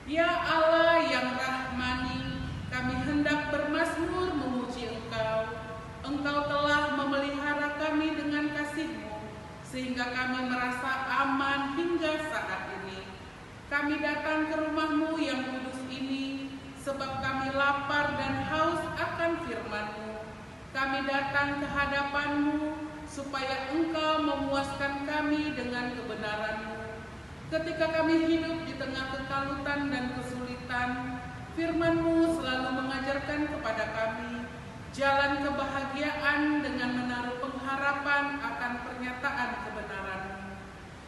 Ya Allah yang rahmani, kami hendak bermazmur memuji Engkau. Engkau telah memelihara kami dengan kasih-Mu, sehingga kami merasa aman hingga saat ini. Kami datang ke rumah-Mu yang kudus ini, sebab kami lapar dan haus akan firman-Mu. Kami datang ke hadapan-Mu, supaya Engkau memuaskan kami dengan kebenaran-Mu. Ketika kami hidup di tengah kekalutan dan kesulitan, firman-Mu selalu mengajarkan kepada kami jalan kebahagiaan dengan menaruh pengharapan akan pernyataan kebenaran-Mu.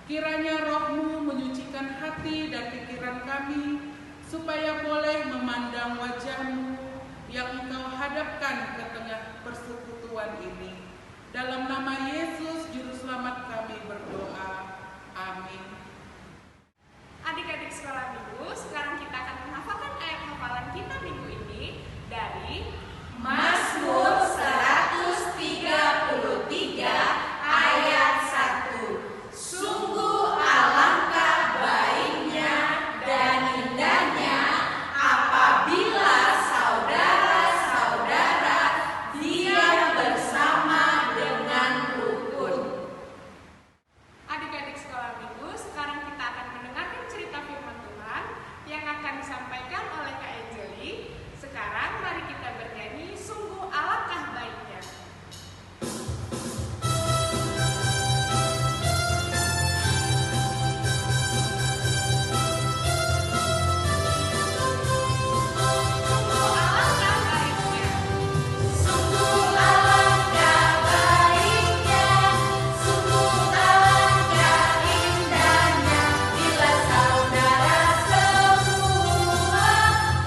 Kiranya Roh-Mu menyucikan hati dan pikiran kami, supaya boleh memandang wajah-Mu yang Engkau hadapkan ke tengah persekutuan ini. Dalam nama Yesus, Juru Selamat kami berdoa. Amin. Adik-adik sekolah minggu, sekarang kita akan menghafalkan ayat hafalan kita minggu ini dari Mazmur 133 ayat 1. Sungguh alangkah baiknya dan indahnya apabila saudara-saudara diam bersama dengan rukun. adik-adik sekolah minggu. Sekarang kita akan mendengarkan cerita firman Tuhan yang akan disampaikan oleh Kak Angeli. Sekarang mari kita bernyanyi Sungguh Alangkah Baiknya. Sungguh alangkah baiknya, Sungguh alangkah indahnya bila saudara semua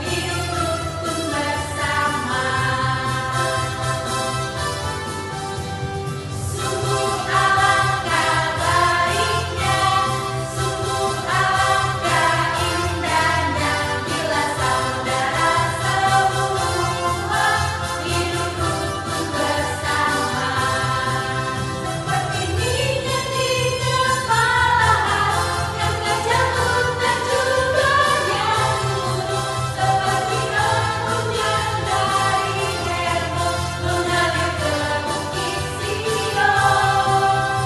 hidup rukun bersama. Sungguh alangkah baiknya, sungguh alangkah indahnya bila saudara semua hidup rukun bersama. Seperti minyak di kepala yang gajah hutan juga nyambut, seperti embun yang dari Hermon mengalir ke bukit Sion.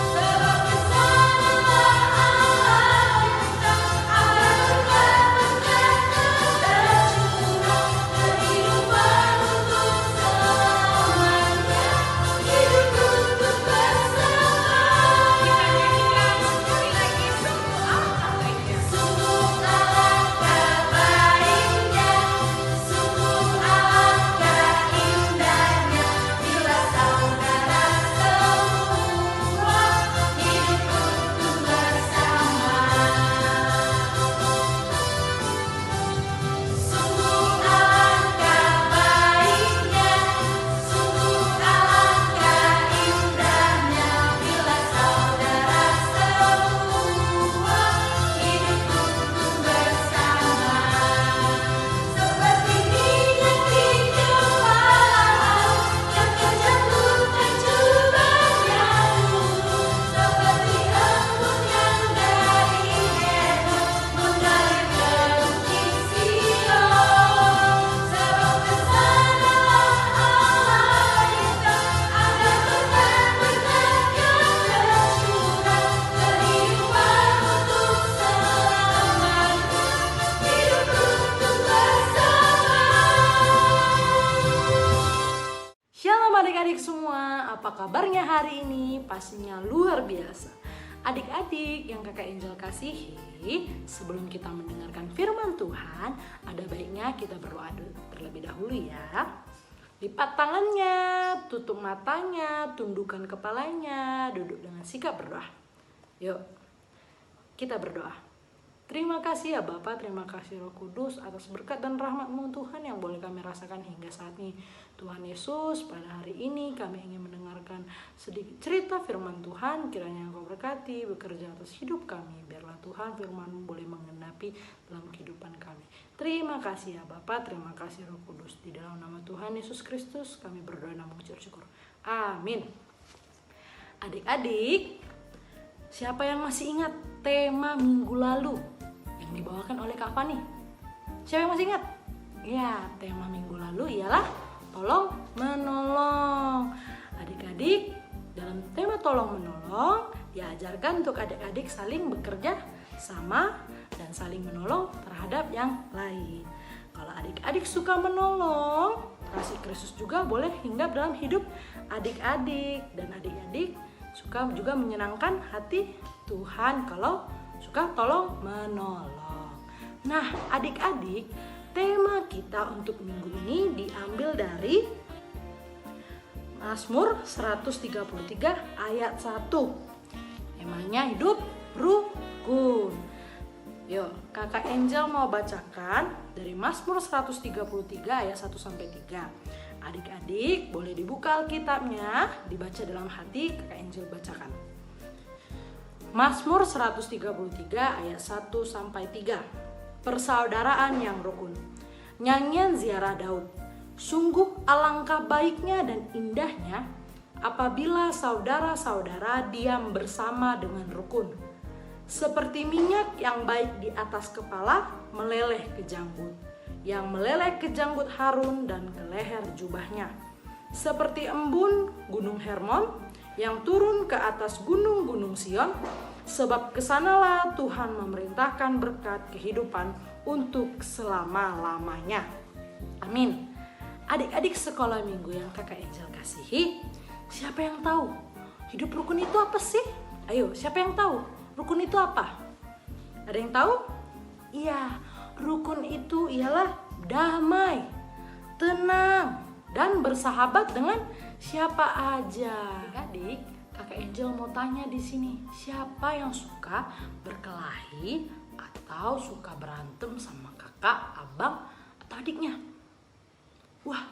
Sebab kesanalah Allah kita agar berkat-berkat tercurah, kehidupan untuk selamanya, hidup rukun bersama. kita nyanyikan sekali lagi Sungguh Alangkah Baiknya. Sungguh alangkah baiknya, sungguh alangkah indahnya bila saudara semua hidup rukun bersama. Sungguh alangkah baiknya, sungguh alangkah indahnya bila saudara semua hidup rukun bersama. Seperti minyak di kepala yang gajah hutan juga nyambut, seperti embun yang dari Hermon mengalir ke bukit Sion. Sebab kesanalah Allah kita agar berkat-berkat tercurah, kehidupan untuk selamanya, hidup rukun bersama. Shalom adik-adik semua, apa kabarnya hari ini? Pastinya luar biasa. Adik-adik yang kakak Angel kasihi, sebelum kita mendengarkan firman Tuhan, ada baiknya kita berdoa terlebih dahulu ya. Lipat tangannya, tutup matanya, tundukkan kepalanya, duduk dengan sikap berdoa. Yuk, kita berdoa. Terima kasih ya Bapa, terima kasih Roh Kudus atas berkat dan rahmat-Mu Tuhan yang boleh kami rasakan hingga saat ini. Tuhan Yesus, pada hari ini kami ingin mendengarkan sedikit cerita firman Tuhan. Kiranya Engkau berkati, bekerja atas hidup kami. Biarlah Tuhan firman-Mu boleh menggenapi dalam kehidupan kami. Terima kasih ya Bapa, terima kasih Roh Kudus. Di dalam nama Tuhan Yesus Kristus kami berdoa dan mengucap syukur. Amin. Adik-adik, siapa yang masih ingat tema minggu lalu yang dibawakan oleh Kak Fani? Siapa yang masih ingat? Ya, tema minggu lalu ialah tolong menolong. Adik-adik, dalam tema tolong menolong diajarkan untuk adik-adik saling bekerja sama dan saling menolong terhadap yang lain. Kalau adik-adik suka menolong, kasih Kristus juga boleh hinggap dalam hidup adik-adik. Dan adik-adik suka juga menyenangkan hati Tuhan kalau suka tolong menolong. Nah, adik-adik, tema kita untuk minggu ini diambil dari Mazmur 133 ayat 1. Temanya hidup rukun. Yuk, Kakak Angel mau bacakan dari Mazmur 133 ayat 1 sampai 3. Adik-adik boleh dibuka Alkitabnya, dibaca dalam hati, Kakak Angel bacakan. Mazmur 133 ayat 1 sampai 3. Persaudaraan yang rukun. Nyanyian ziarah Daud. Sungguh alangkah baiknya dan indahnya apabila saudara-saudara diam bersama dengan rukun. Seperti minyak yang baik di atas kepala meleleh ke janggut, yang meleleh ke janggut Harun dan ke leher jubahnya. Seperti embun gunung Hermon yang turun ke atas gunung-gunung Sion, sebab kesanalah Tuhan memerintahkan berkat kehidupan untuk selama-lamanya. Amin. Adik-adik sekolah minggu yang Kakak Angel kasihi, siapa yang tahu hidup rukun itu apa sih? Ayo, siapa yang tahu rukun itu apa? Ada yang tahu? Iya, rukun itu ialah damai, tenang, dan bersahabat dengan siapa aja. Adik, Kakak Angel mau tanya di sini, siapa yang suka berkelahi atau suka berantem sama kakak, abang, atau adiknya? Wah,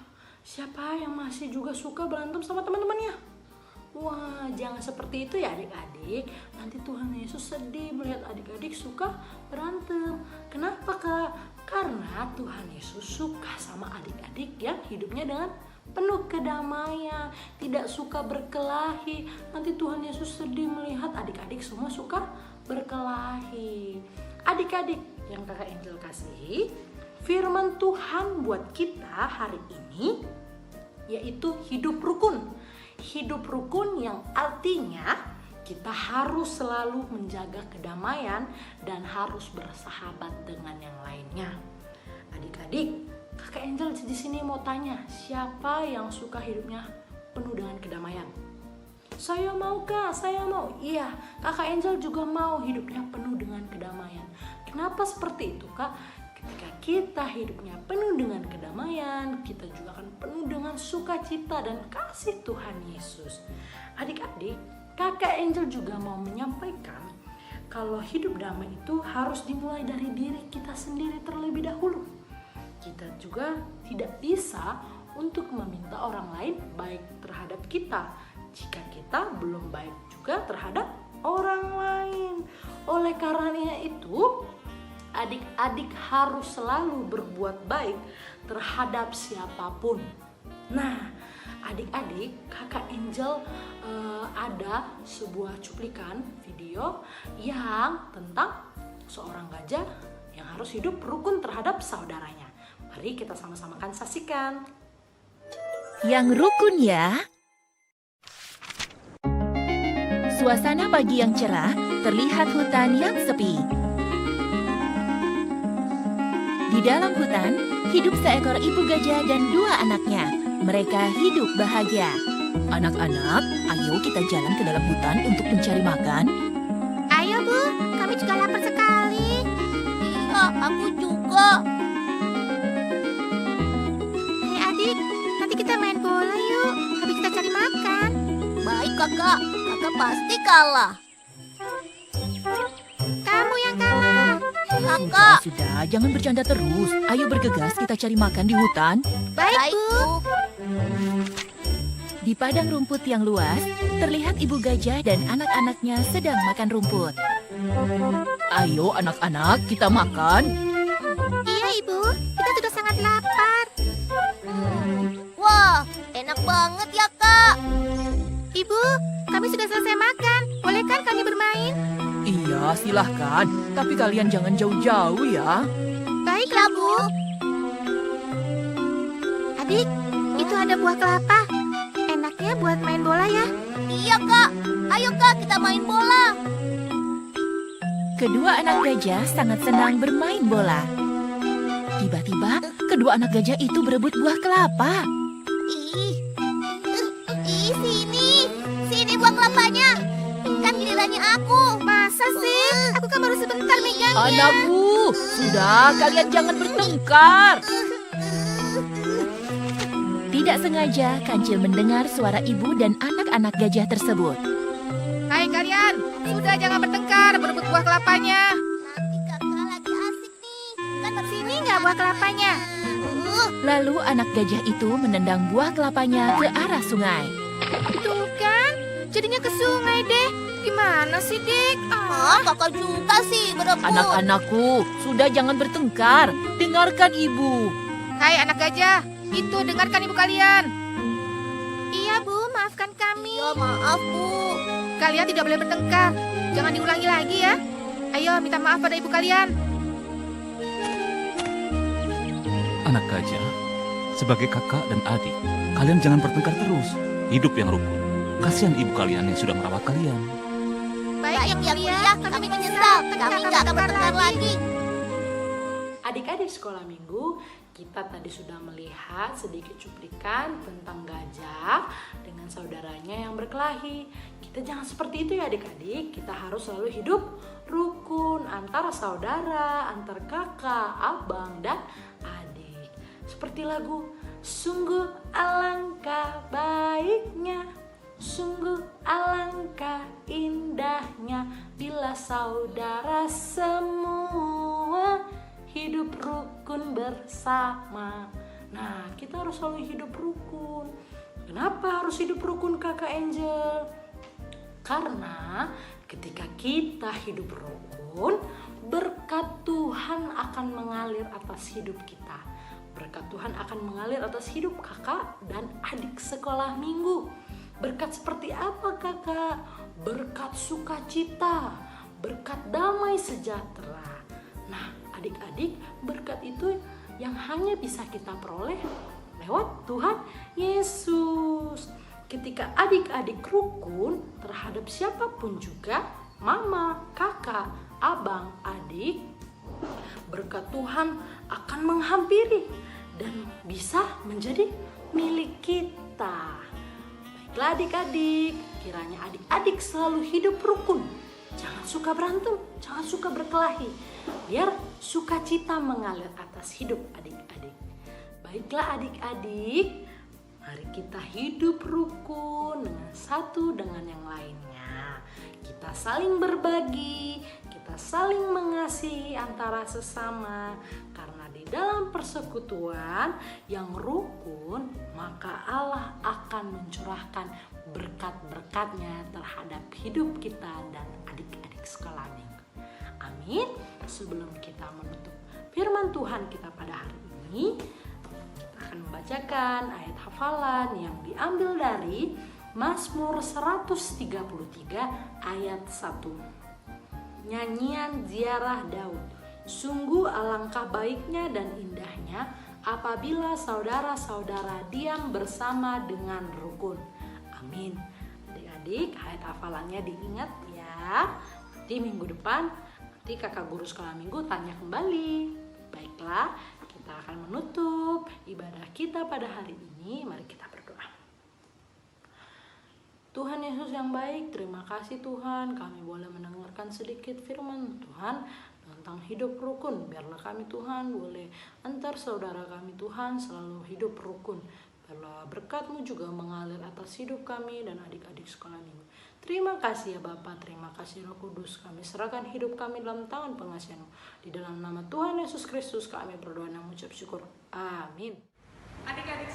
siapa yang masih juga suka berantem sama teman-temannya? Wah, jangan seperti itu ya adik-adik. Nanti Tuhan Yesus sedih melihat adik-adik suka berantem. Kenapa Kak? Karena Tuhan Yesus suka sama adik-adik yang hidupnya dengan penuh kedamaian, tidak suka berkelahi. Nanti Tuhan Yesus sedih melihat adik-adik semua suka berkelahi. Adik-adik yang Kakak Angel kasihi, firman Tuhan buat kita hari ini yaitu hidup rukun. Hidup rukun yang artinya kita harus selalu menjaga kedamaian dan harus bersahabat dengan yang lainnya. Adik-adik, Kakak Angel di sini mau tanya, siapa yang suka hidupnya penuh dengan kedamaian? Saya mau Kak, saya mau. Iya, Kakak Angel juga mau hidupnya penuh dengan kedamaian. Kenapa seperti itu Kak? Ketika kita hidupnya penuh dengan kedamaian, kita juga akan penuh dengan sukacita dan kasih Tuhan Yesus. Adik-adik, Kakak Angel juga mau menyampaikan kalau hidup damai itu harus dimulai dari diri kita sendiri terlebih dahulu. Kita juga tidak bisa untuk meminta orang lain baik terhadap kita jika kita belum baik juga terhadap orang lain. Oleh karenanya itu, adik-adik harus selalu berbuat baik terhadap siapapun. Nah, adik-adik, Kakak Angel ada sebuah cuplikan video yang tentang seorang gajah yang harus hidup rukun terhadap saudaranya. Mari kita sama-sama akan saksikan. Yang rukun ya. Suasana pagi yang cerah, terlihat hutan yang sepi. Di dalam hutan, hidup seekor ibu gajah dan 2 anaknya. Mereka hidup bahagia. Anak-anak, ayo kita jalan ke dalam hutan untuk mencari makan. Ayo Bu, kami juga lapar sekali. Iya, aku juga. Hei adik, nanti kita main bola yuk. Habis kita cari makan. Baik kakak, kakak pasti kalah. Kamu yang kalah. Kakak. Sudah, jangan bercanda terus. Ayo bergegas kita cari makan di hutan. Baik Bu. Di padang rumput yang luas, terlihat ibu gajah dan anak-anaknya sedang makan rumput. Ayo anak-anak, kita makan. Iya Ibu, kita sudah sangat lapar. Wah, enak banget ya kak. Ibu, kami sudah selesai makan. Boleh kan kami bermain? Iya, silahkan. Tapi kalian jangan jauh-jauh ya. Baiklah Bu. Adik-adik, itu ada buah kelapa. Enaknya buat main bola ya. Iya Kak, ayo Kak kita main bola. Kedua anak gajah sangat senang bermain bola. Tiba-tiba, kedua anak gajah itu berebut buah kelapa. Sini buah kelapanya. Kan gilirannya aku. Masa sih? Aku kan baru sebentar megangnya. Anakku, sudah kalian jangan bertengkar. Tidak sengaja, Kancil mendengar suara ibu dan anak-anak gajah tersebut. Hai kalian, sudah jangan bertengkar, berebut buah kelapanya. Nanti kakak lagi asik nih. Kan sini nggak buah kelapanya? Lalu anak gajah itu menendang buah kelapanya ke arah sungai. Tuh kan, jadinya ke sungai deh. Gimana sih, Dik? Kakak juga sih berebut. Anak-anakku, sudah jangan bertengkar. Dengarkan ibu. Hai anak gajah, itu dengarkan ibu kalian. Iya Bu, maafkan kami. Iya maaf Bu. Kalian tidak boleh bertengkar. Jangan diulangi lagi ya. Ayo minta maaf pada ibu kalian. Anak gajah, sebagai kakak dan adik, kalian jangan bertengkar terus. Hidup yang rukun. Kasihan ibu kalian yang sudah merawat kalian. Baik yang mulia, kami menyesal. Kami nggak akan bertengkar lagi. Adik-adik sekolah minggu, kita tadi sudah melihat sedikit cuplikan tentang gajah dengan saudaranya yang berkelahi. Kita jangan seperti itu ya adik-adik. Kita harus selalu hidup rukun antara saudara, antar kakak, abang, dan adik. Seperti lagu, sungguh alangkah baiknya, sungguh alangkah indahnya bila saudara semua hidup rukun bersama. Nah, kita harus selalu hidup rukun. Kenapa harus hidup rukun Kakak Angel? Karena ketika kita hidup rukun, berkat Tuhan akan mengalir atas hidup kita. Berkat Tuhan akan mengalir atas hidup kakak dan adik sekolah minggu. Berkat seperti apa kakak? Berkat sukacita, berkat damai sejahtera. Nah, adik-adik, berkat itu yang hanya bisa kita peroleh lewat Tuhan Yesus. Ketika adik-adik rukun terhadap siapapun juga, mama, kakak, abang, adik, berkat Tuhan akan menghampiri dan bisa menjadi milik kita. Baiklah adik-adik, kiranya adik-adik selalu hidup rukun. Jangan suka berantem, jangan suka berkelahi. Biar sukacita mengalir atas hidup adik-adik. Baiklah adik-adik, mari kita hidup rukun dengan satu dengan yang lainnya. Kita saling berbagi, kita saling mengasihi antara sesama. Karena di dalam persekutuan yang rukun, maka Allah akan mencurahkan berkat-berkatnya terhadap hidup kita dan adik-adik sekolah minggu. Amin. Sebelum kita menutup firman Tuhan kita pada hari ini, kita akan membacakan ayat hafalan yang diambil dari Mazmur 133 ayat 1. Nyanyian ziarah Daud. Sungguh alangkah baiknya dan indahnya apabila saudara-saudara diam bersama dengan rukun. Amin. Adik-adik, ayat hafalannya diingat ya. Di minggu depan nanti kakak guru sekolah minggu tanya kembali. Baiklah, kita akan menutup ibadah kita pada hari ini. Mari kita berdoa. Tuhan Yesus yang baik, terima kasih Tuhan, kami boleh mendengarkan sedikit firman Tuhan tentang hidup rukun. Biarlah kami Tuhan boleh antar saudara kami Tuhan selalu hidup rukun. Biarlah berkat-Mu juga mengalir atas hidup kami dan adik-adik sekolah minggu. Terima kasih ya Bapa, terima kasih Roh Kudus. Kami serahkan hidup kami dalam tangan pengasihan-Mu. Di dalam nama Tuhan Yesus Kristus kami berdoa dan mengucap syukur. Amin. Adik-adik